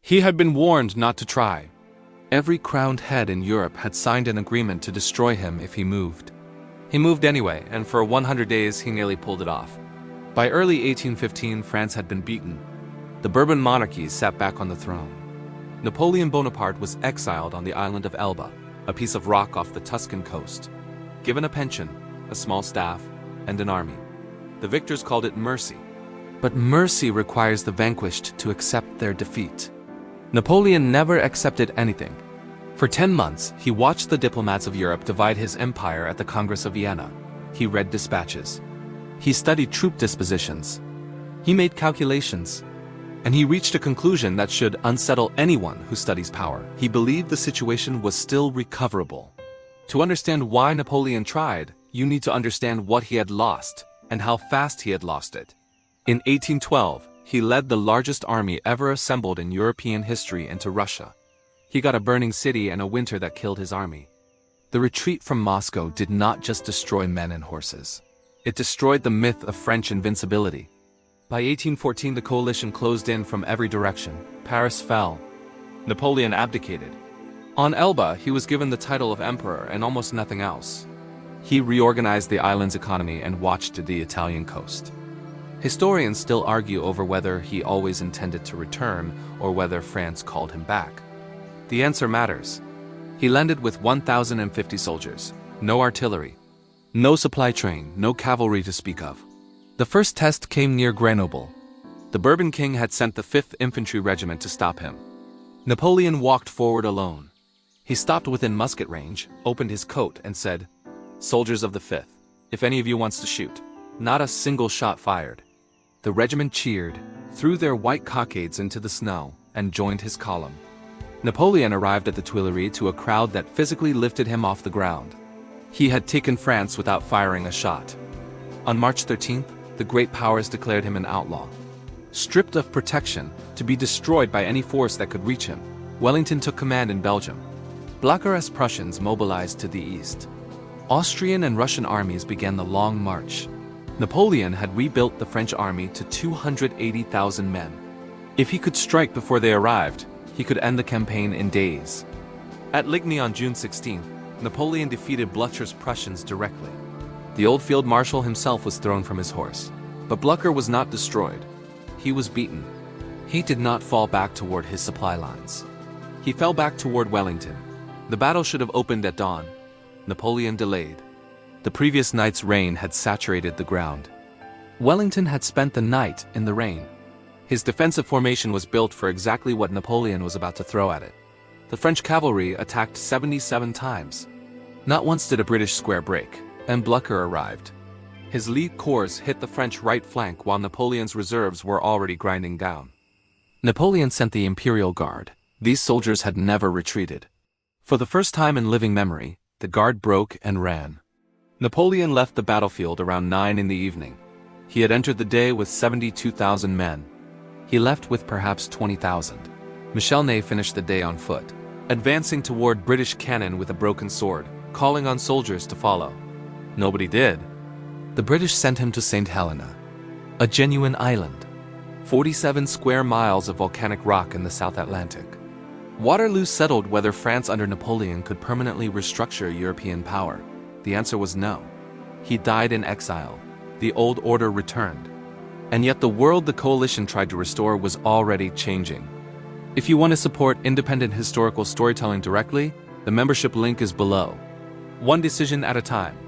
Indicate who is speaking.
Speaker 1: He had been warned not to try. Every crowned head in Europe had signed an agreement to destroy him if he moved. He moved anyway, and for 100 days he nearly pulled it off. By early 1815, France had been beaten. The Bourbon monarchy sat back on the throne. Napoleon Bonaparte was exiled on the island of Elba, a piece of rock off the Tuscan coast. Given a pension, a small staff, and an army. The victors called it mercy. But mercy requires the vanquished to accept their defeat. Napoleon never accepted anything. For 10 months, he watched the diplomats of Europe divide his empire at the Congress of Vienna. He read dispatches. He studied troop dispositions. He made calculations. And he reached a conclusion that should unsettle anyone who studies power. He believed the situation was still recoverable. To understand why Napoleon tried, you need to understand what he had lost, and how fast he had lost it. In 1812, he led the largest army ever assembled in European history into Russia. He got a burning city and a winter that killed his army. The retreat from Moscow did not just destroy men and horses. It destroyed the myth of French invincibility. By 1814, the coalition closed in from every direction. Paris fell. Napoleon abdicated. On Elba, he was given the title of emperor and almost nothing else. He reorganized the island's economy and watched the Italian coast. Historians still argue over whether he always intended to return or whether France called him back. The answer matters. He landed with 1,050 soldiers, no artillery, no supply train, no cavalry to speak of. The first test came near Grenoble. The Bourbon king had sent the 5th Infantry Regiment to stop him. Napoleon walked forward alone. He stopped within musket range, opened his coat, and said, "Soldiers of the 5th, if any of you wants to shoot." Not a single shot fired. The regiment cheered, threw their white cockades into the snow, and joined his column. Napoleon arrived at the Tuileries to a crowd that physically lifted him off the ground. He had taken France without firing a shot. On March 13th, the great powers declared him an outlaw. Stripped of protection, to be destroyed by any force that could reach him, Wellington took command in Belgium. Blocker's Prussians mobilized to the east. Austrian and Russian armies began the long march. Napoleon had rebuilt the French army to 280,000 men. If he could strike before they arrived, he could end the campaign in days. At Ligny on June 16th, Napoleon defeated Blücher's Prussians directly. The old field marshal himself was thrown from his horse. But Blücher was not destroyed. He was beaten. He did not fall back toward his supply lines. He fell back toward Wellington. The battle should have opened at dawn. Napoleon delayed. The previous night's rain had saturated the ground. Wellington had spent the night in the rain. His defensive formation was built for exactly what Napoleon was about to throw at it. The French cavalry attacked 77 times. Not once did a British square break, and Blücher arrived. His lead corps hit the French right flank while Napoleon's reserves were already grinding down. Napoleon sent the Imperial Guard. These soldiers had never retreated. For the first time in living memory, the Guard broke and ran. Napoleon left the battlefield around 9 in the evening. He had entered the day with 72,000 men. He left with perhaps 20,000. Michel Ney finished the day on foot, advancing toward British cannon with a broken sword, calling on soldiers to follow. Nobody did. The British sent him to Saint Helena, a genuine island, 47 square miles of volcanic rock in the South Atlantic. Waterloo settled whether France under Napoleon could permanently restructure European power. The answer was no. He died in exile. The old order returned. And yet the world the coalition tried to restore was already changing. If you want to support independent historical storytelling directly, the membership link is below. One decision at a time.